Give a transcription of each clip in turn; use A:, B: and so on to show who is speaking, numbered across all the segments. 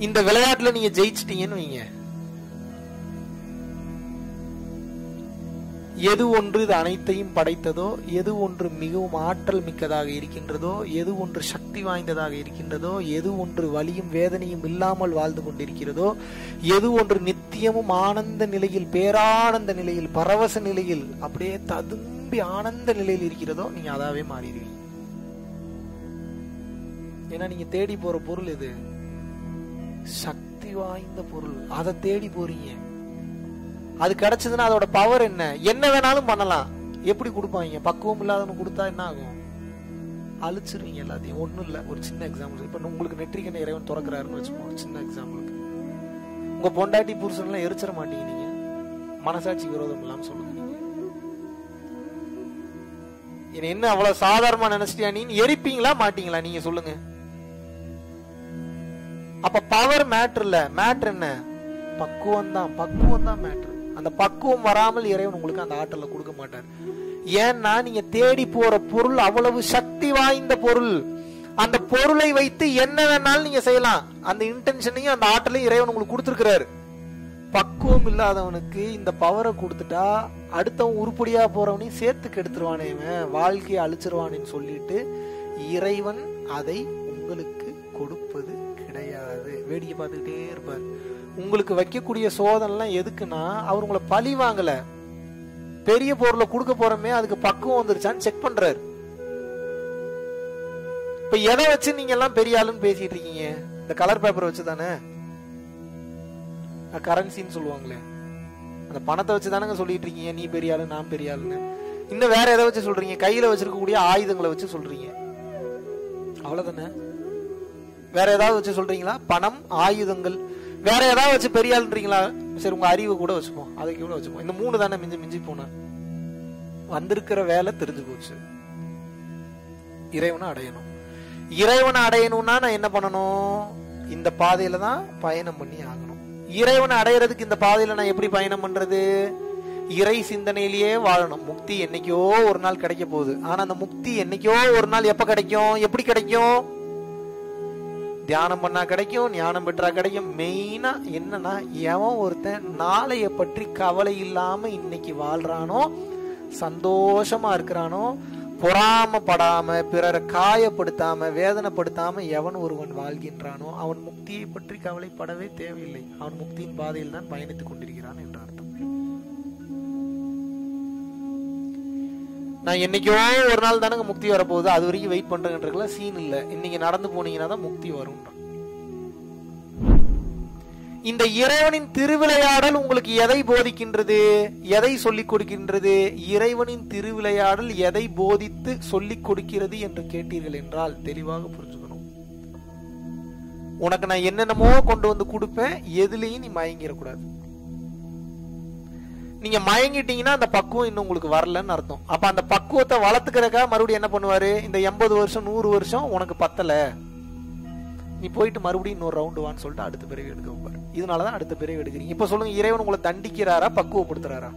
A: இந்த விளையாட்டுல நீங்க ஜெயிச்சிட்டீங்கன்னு வைங்க, எது ஒன்று இது அனைத்தையும் படைத்ததோ, எது ஒன்று மிகவும் ஆற்றல் மிக்கதாக இருக்கின்றதோ, எது ஒன்று சக்தி வாய்ந்ததாக இருக்கின்றதோ, எது ஒன்று வலியும் வேதனையும் இல்லாமல் வாழ்ந்து கொண்டிருக்கிறதோ, எது ஒன்று நித்தியமும் ஆனந்த நிலையில், பேரானந்த நிலையில், பரவச நிலையில் அப்படியே ததும்பி ஆனந்த நிலையில் இருக்கிறதோ, நீங்க அதாவே மாறிடுவீங்க. ஏன்னா நீங்க தேடி போற பொருள் எது? சக்தி வாய்ந்த பொருள். அதை தேடி போறீங்க. அது கிடைச்சதுன்னா அதோட பவர் என்ன? என்ன வேணாலும் பண்ணலாம். எப்படி கொடுப்பாங்க? பக்குவம் இல்லாதவனு கொடுத்தா என்ன ஆகும்? அழிச்சிருவீங்க எல்லாத்தையும். ஒண்ணும் இல்ல, ஒரு சின்ன எக்ஸாம்பிள். இப்ப உங்களுக்கு நெற்றிக்கண்ணை இறைவன் திறக்கிறாருன்னு வச்சுப்போம், சின்ன எக்ஸாம்பிளுக்கு. உங்க பொண்டாட்டி புருஷன் எல்லாம் எரிச்சிட மாட்டீங்க நீங்க? மனசாட்சி விரோதம் இல்லாம சொல்லுங்க. நீங்க என்ன அவ்வளவு சாதாரணமா நினைச்சிட்டியா? நீ எரிப்பீங்களா மாட்டீங்களா? நீங்க சொல்லுங்க. அப்ப பவர் மேட்டர் இல்ல, மேட்டர் என்ன? பக்குவம் தான். பக்குவம் தான் மேட்டர். அந்த பக்குவம் வராமல் இறைவன் உங்களுக்கு அந்த ஆற்றலை கொடுக்க மாட்டார். ஏன்னா நீங்க தேடி போற பொருள் அவ்வளவு சக்தி வாய்ந்த பொருள். அந்த பொருளை வைத்து என்ன வேணாலும் நீங்க செய்யலாம். அந்த இன்டென்ஷனையும் அந்த ஆற்றலையும் இறைவன் உங்களுக்கு கொடுத்திருக்கிறாரு. பக்குவம் இல்லாதவனுக்கு இந்த பவரை கொடுத்துட்டா அடுத்தவன் உருப்படியா போறவனையும் சேர்த்து கெடுத்துருவானே, வாழ்க்கையை அழிச்சிருவானேன்னு சொல்லிட்டு இறைவன் அதை உங்களுக்கு கொடுப்பது கிடையாது. வேடிக்கை பார்த்துக்கிட்டே இருப்பார். உங்களுக்கு வைக்கக்கூடிய சோதனைலாம் எதுக்குன்னா, அவர் உங்களை பழி வாங்கல, பெரிய பொருளை கொடுக்க போறமே அதுக்கு பக்குவம் வந்துருச்சான்னு செக் பண்றாரு. இப்ப எதை வச்சு நீங்க எல்லாம் பெரிய ஆளுன்னு பேசிட்டு இருக்கீங்க? இந்த கலர் பேப்பர் வச்சு தானே, கரன்சின்னு சொல்லுவாங்களே, அந்த பணத்தை வச்சு தானங்க சொல்லிட்டு இருக்கீங்க நீ பெரிய ஆளு நான் பெரிய ஆளுன்னு. இன்னும் வேற எதை வச்சு சொல்றீங்க? கையில வச்சிருக்கக்கூடிய ஆயுதங்களை வச்சு சொல்றீங்க, அவ்வளவுதானே. வேற ஏதாவது வச்சு சொல்றீங்களா? பணம், ஆயுதங்கள், வேற ஏதாவது வச்சு பெரிய ஆளுன்றீங்களா? சரி, உங்க அறிவு கூட வச்சுப்போம், அதை கூட வச்சுப்போம். இந்த 3 தானே மிஞ்சி மிஞ்சி போன வந்திருக்கிற வேலை தெரிஞ்சு போச்சு. இறைவனை அடையணும். இறைவனை அடையணும்னா நான் என்ன பண்ணணும்? இந்த பாதையில தான் பயணம் பண்ணி ஆகணும். இறைவனை அடையிறதுக்கு இந்த பாதையில நான் எப்படி பயணம் பண்றது? இறை சிந்தனையிலேயே வாழணும். முக்தி என்னைக்கோ ஒரு நாள் கிடைக்க போகுது. ஆனா அந்த முக்தி என்னைக்கோ ஒரு நாள் எப்ப கிடைக்கும்? எப்படி கிடைக்கும்? தியானம் பண்ணா கிடைக்கும், ஞானம் பெற்றா கிடைக்கும். மெயினா என்னன்னா, எவன் ஒருத்தன் நாளைய பற்றி கவலை இல்லாம இன்னைக்கு வாழ்றானோ, சந்தோஷமா இருக்கிறானோ, பொறாமப்படாம பிறரை காயப்படுத்தாம வேதனைப்படுத்தாம எவன் ஒருவன் வாழ்கின்றானோ அவன் முக்தியை பற்றி கவலைப்படவே தேவையில்லை. அவன் முக்தியின் பாதையில் தான் பயணித்துக் கொண்டிருக்கிறான் என்ற அர்த்தம். நான் என்னைக்கோ ஒரு நாள் தானங்க முக்தி வரப்போகுது, அது வரைக்கும் வெயிட் பண்றேன்றதுல சீன் இல்ல. இன்னைக்கு நடந்து போனீங்கன்னா தான் முக்தி வரும். இந்த இறைவனின் திருவிளையாடல் உங்களுக்கு எதை போதிக்கின்றது? எதை சொல்லிக் கொடுக்கின்றது? இறைவனின் திருவிளையாடல் எதை போதித்து சொல்லிக் கொடுக்கிறது என்று கேட்டீர்கள் என்றால் தெளிவாக புரிஞ்சுக்கணும். உனக்கு நான் என்னென்னமோ கொண்டு வந்து கொடுப்பேன், எதுலையும் நீ மயங்கிடக்கூடாது. நீங்க மயங்கிட்டீங்கன்னா அந்த பக்குவம் இன்னும் உங்களுக்கு வரலன்னு அர்த்தம். அப்ப அந்த பக்குவத்தை வளர்த்துக்கிறக்கா மறுபடியும் என்ன பண்ணுவாரு? இந்த 80 வருஷம் 100 வருஷம் உனக்கு பத்தல, நீ போயிட்டு மறுபடியும் இன்னொரு ரவுண்டு வான்னு சொல்லிட்டு அடுத்த பிறகு எடுக்க வைப்பாரு. இதனாலதான் அடுத்த பிறகு எடுக்கிறீங்க. இப்ப சொல்லுங்க, இறைவன் உங்களை தண்டிக்கிறாரா பக்குவப்படுத்துறாரா?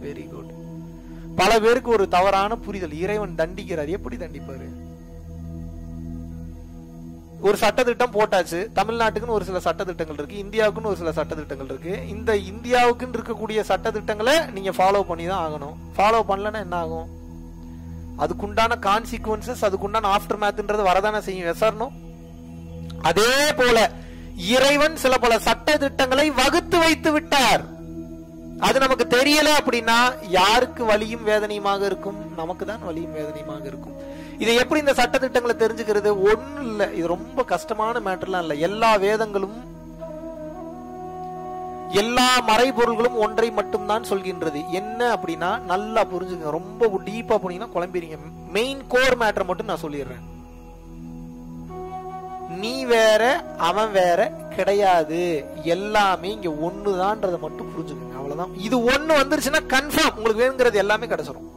A: Very good. பல பேருக்கு ஒரு தவறான புரிதல், இறைவன் தண்டிக்கிறார். எப்படி தண்டிப்பாரு? ஒரு சட்டத்திட்டம் போட்டாச்சு. தமிழ்நாட்டுக்குன்னு ஒரு சில சட்டத்திட்டங்கள் இருக்கு, இந்தியாவுக்குன்னு ஒரு சில சட்டத்திட்டங்கள் இருக்கு. இந்த இந்தியாவுக்குன்னு இருக்கக்கூடிய சட்டத்திட்டங்களை நீங்க ஃபாலோ பண்ணி தான் ஆகணும். ஃபாலோ பண்ணலன்னா என்ன ஆகும்? அதுக்குண்டான கான்சிக்வன்சஸ், அதுக்குண்டான ஆஃப்டர் மேத்ன்றது வரதானே செய்யும். எஸ்ஆர்னோ? அதே போல இறைவன் சில பல சட்ட திட்டங்களை வகுத்து வைத்து விட்டார். அது நமக்கு தெரியல அப்படின்னா யாருக்கு வலியும் வேதனையுமாக இருக்கும்? நமக்கு தான் வலியும் வேதனையுமாக இருக்கும். இதை எப்படி இந்த சட்ட திட்டங்களை தெரிஞ்சுக்கிறது? ஒண்ணு இல்ல, இது ரொம்ப கஷ்டமான மேட்டர்லாம் இல்ல. எல்லா வேதங்களும் எல்லா மறைபொருள்களும் ஒன்றை மட்டும் தான் சொல்கின்றது. என்ன அப்படின்னா நல்லா புரிஞ்சுங்க. ரொம்ப டீப்பா போனீங்கன்னா குழம்பிடுங்க. மெயின் கோர் மேட்டர் மட்டும் நான் சொல்லிடுறேன். நீ வேற அவன் வேற கிடையாது, எல்லாமே இங்க ஒண்ணுதான்றதை மட்டும் புரிஞ்சுக்கோங்க. அவ்வளவுதான். இது ஒண்ணு வந்துருச்சுன்னா கன்ஃபார்ம் உங்களுக்கு வேணுங்கிறது எல்லாமே கிடைச்சிடும்.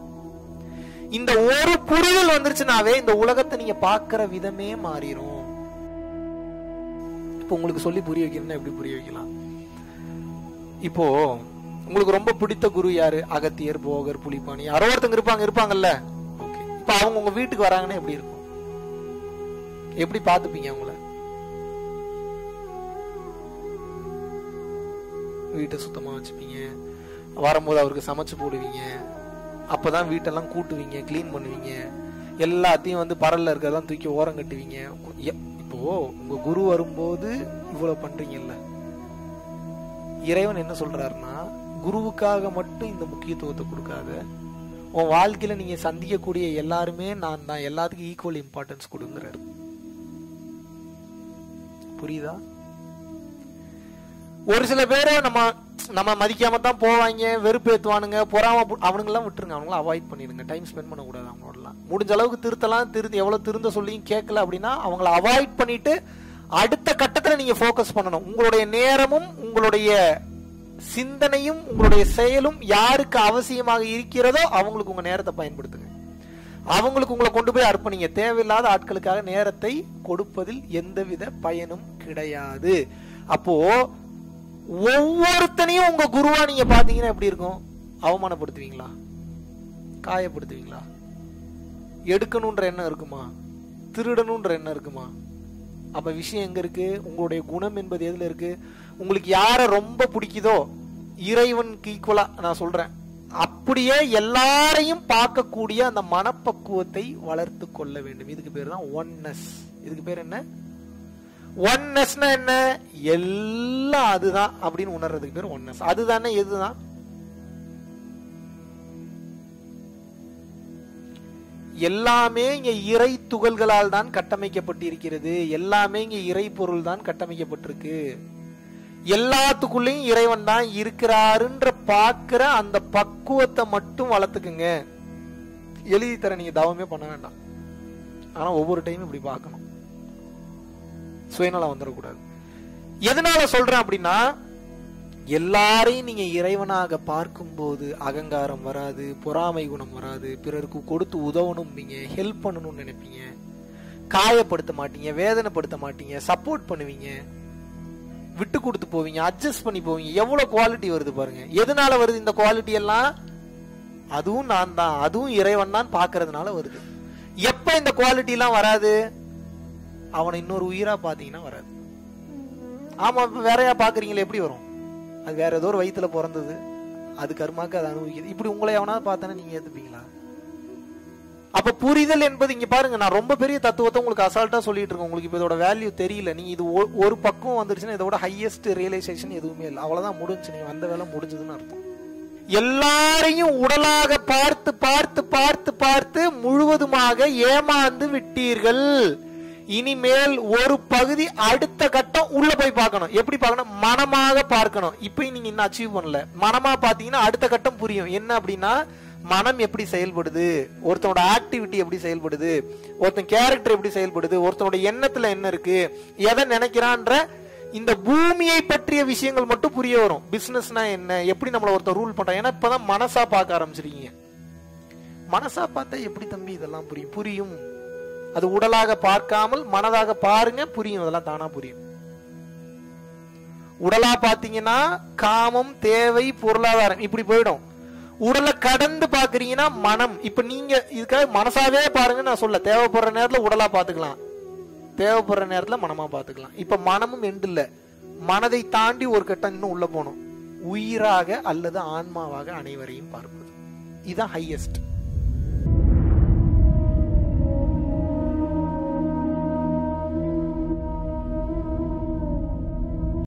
A: இந்த ஒரு புரிதல் வந்துருச்சுனாவே இந்த உலகத்தை நீங்க பாக்குற விதமே மாறிடும். இப்ப உங்களுக்கு சொல்லி புரிய வைக்கணும்னா எப்படி புரிய வைக்கலாம்? இப்போ உங்களுக்கு ரொம்ப பிடித்த குரு யாரு? அகத்தியர், போகர், புலிப்பாணி, யாரோ ஒருத்தங்க இருப்பாங்கல்ல. ஓகே, இப்ப அவங்க உங்க வீட்டுக்கு வராங்கன்னா எப்படி இருக்கும்? எப்படி பாத்துப்பீங்க அவங்கள? வீட்டை சுத்தமா வச்சுப்பீங்க, வரும்போது அவருக்கு சமைச்சு போடுவீங்க, அப்பதான் வீட்டெல்லாம் கூட்டுவீங்க, கிளீன் பண்ணுவீங்க, எல்லாத்தையும் வந்து பரல்ல இருக்கிறதெல்லாம் தூக்கி ஓரம் கட்டுவீங்க. இப்போ உங்க குரு வரும்போது இவ்வளவு பண்றீங்கல்ல, இறைவன் என்ன சொல்றாருன்னா, குருவுக்காக மட்டும் இந்த முக்கியத்துவத்தை கொடுக்காத, உன் வாழ்க்கையில நீங்க சந்திக்கக்கூடிய எல்லாருமே நான் தான், எல்லாத்துக்கும் ஈக்குவல் இம்பார்ட்டன்ஸ் கொடுங்கிறாரு. புரியுதா? ஒரு சில பேரை நம்ம மதிக்காம தான் போவாங்க, வெறுப்பேத்துவானுங்க, பொறாம, அவனுங்கெல்லாம் விட்டுருங்க, அவங்களாம் அவாய்ட் பண்ணிடுங்க. டைம் ஸ்பெண்ட் பண்ணக்கூடாது அவங்களோடலாம். முடிஞ்ச அளவுக்கு திருத்தலாம், எவ்வளவு திருந்த சொல்லியும் கேட்கல அப்படின்னா அவங்கள அவாய்ட் பண்ணிட்டு அடுத்த கட்டத்துல நீங்க போக்கஸ் பண்ணணும். உங்களுடைய நேரமும் உங்களுடைய சிந்தனையும் உங்களுடைய செயலும் யாருக்கு அவசியமாக இருக்கிறதோ அவங்களுக்கு உங்க நேரத்தை பயன்படுத்துங்க. அவங்களுக்கு உங்களை கொண்டு போய் அர்ப்பணிங்க. தேவையில்லாத ஆட்களுக்காக நேரத்தை கொடுப்பதில் எந்தவித பயனும் கிடையாது. அப்போ ஒவ்வொருத்தனையும் உங்க குருவா நீங்க பாத்தீங்கன்னா எப்படி இருக்கும்? அவமானப்படுத்துவீங்களா? காயப்படுத்துவீங்களா? எடுக்கணும்ன்ற எண்ணம் இருக்குமா? திருடணும்ன்ற எண்ணம் இருக்குமா? அப்ப விஷயம் எங்க இருக்கு? உங்களுடைய குணம் என்பது எதுல இருக்கு? உங்களுக்கு யார ரொம்ப பிடிக்குதோ, இறைவனுக்கு ஈக்குவலா நான் சொல்றேன், அப்படியே எல்லாரையும் பார்க்கக்கூடிய அந்த மனப்பக்குவத்தை வளர்த்து கொள்ள வேண்டும். இதுக்கு பேர் தான் ஒன்னஸ். இதுக்கு பேர் என்ன? ஒன்னஸ்னா என்ன? எல்லாம் அதுதான் அப்படின்னு உணர்றதுக்கு பேர் ஒன்னஸ். அதுதானே எதுதான்? எல்லாமே இங்க இறை துகள்களால் தான் கட்டமைக்கப்பட்டிருக்கிறது. எல்லாமே இங்க இறை பொருள் தான் கட்டமைக்கப்பட்டிருக்கு. எல்லாத்துக்குள்ளேயும் இறைவன் தான் இருக்கிறாருன்ற பாக்குற அந்த பக்குவத்தை மட்டும் வளர்த்துக்குங்க. எழுதி தர நீங்க தவமே பண்ண வேண்டாம். ஆனா ஒவ்வொரு டைமும் இப்படி பார்க்கணும். சுயநலம் வந்துடக்கூடாது. எதனால சொல்றேன் அப்படின்னா, எல்லாரையும் நீங்க இறைவனாக பார்க்கும்போது அகங்காரம் வராது, பொறாமை குணம் வராது, பிறருக்கு கொடுத்து உதவணும், நீங்க ஹெல்ப் பண்ணணும்னு நினைப்பீங்க, காயப்படுத்த மாட்டீங்க, வேதனைப்படுத்த மாட்டீங்க, சப்போர்ட் பண்ணுவீங்க, விட்டு கொடுத்து போவீங்க, அட்ஜஸ்ட் பண்ணி போவீங்க. எவ்வளவு குவாலிட்டி வருது பாருங்க. எதனால வருது இந்த குவாலிட்டி எல்லாம்? அதுவும் நான் தான், அதுவும் இறைவன் தான் பாக்குறதுனால வருது. எப்ப இந்த குவாலிட்டி எல்லாம் வராது? அவனை இன்னொரு உயிரா பாத்தீங்கன்னா வராது. ஆமா, வேறையா பாக்குறீங்களே, எப்படி வரும்? அது வேற ஏதோ ஒரு வயிற்றுல பிறந்தது, அது கர்மாக்கு அதை அனுபவிக்குது. இப்படி உங்களை எவனாவது பார்த்தானே நீங்க ஏத்துப்பீங்களா? அப்ப புரிதல் என்பது, இங்க பாருங்க, நான் ரொம்ப பெரிய தத்துவத்தை உங்களுக்கு அசால்ட்டா சொல்லிட்டு இருக்கேன். உங்களுக்கு இப்ப இதோட வேல்யூ தெரியல. நீங்க இது ஒரு பக்கம் வந்துருச்சுன்னா இதோட ஹையஸ்ட் ரியலைசேஷன் எதுவுமே இல்லை. அவ்வளவுதான், முடிஞ்சு. நீங்க வந்த வேலை முடிஞ்சதுன்னு அர்த்தம். எல்லாரையும் உடலாக பார்த்து பார்த்து பார்த்து பார்த்து முழுவதுமாக ஏமாந்து விட்டீர்கள். இனிமேல் ஒரு பகுதி, அடுத்த கட்டம் உள்ள போய் பார்க்கணும். எப்படி பார்க்கணும்? மனமாக பார்க்கணும். இப்பயும் நீங்க இன்னும் அச்சீவ் பண்ணல. மனமா பாத்தீங்கன்னா அடுத்த கட்டம் புரியும். என்ன அப்படின்னா, மனம் எப்படி செயல்படுது, ஒருத்தனோட ஆக்டிவிட்டி எப்படி செயல்படுது, ஒருத்தன் கேரக்டர் எப்படி செயல்படுது, ஒருத்தனோட எண்ணத்துல என்ன இருக்கு, எதை நினைக்கிறான்ற இந்த பூமியை பற்றிய விஷயங்கள் மட்டும் புரிய வரும். பிசினஸ்னா என்ன, எப்படி நம்மள ஒருத்தர் ரூல் பண்றான். ஏன்னா இப்பதான் மனசா பார்க்க ஆரம்பிச்சிருக்கீங்க. மனசா பார்த்தா எப்படி தம்பி இதெல்லாம் புரியும்? புரியும். அது உடலாக பார்க்காமல் மனதாக பாருங்க, புரியும். அதெல்லாம் தானா புரியும். உடலா பாத்தீங்கன்னா காமம், தேவை, பொருளாதாரம் இப்படி போயிடும். உடலை கடந்து பாக்குறீங்கன்னா மனம். இப்ப நீங்க இதுக்காக மனசாவே பாருங்க நான் சொல்ல. தேவைப்படுற நேரத்துல உடலா பாத்துக்கலாம், தேவைப்படுற நேரத்துல மனமா பாத்துக்கலாம். இப்ப மனமும் எண்டு இல்ல. மனதை தாண்டி ஒரு கட்டம் இன்னும் உள்ள போகணும். உயிராக அல்லது ஆன்மாவாக அனைவரையும் பார்ப்பது. இதுதான் ஹையஸ்ட்.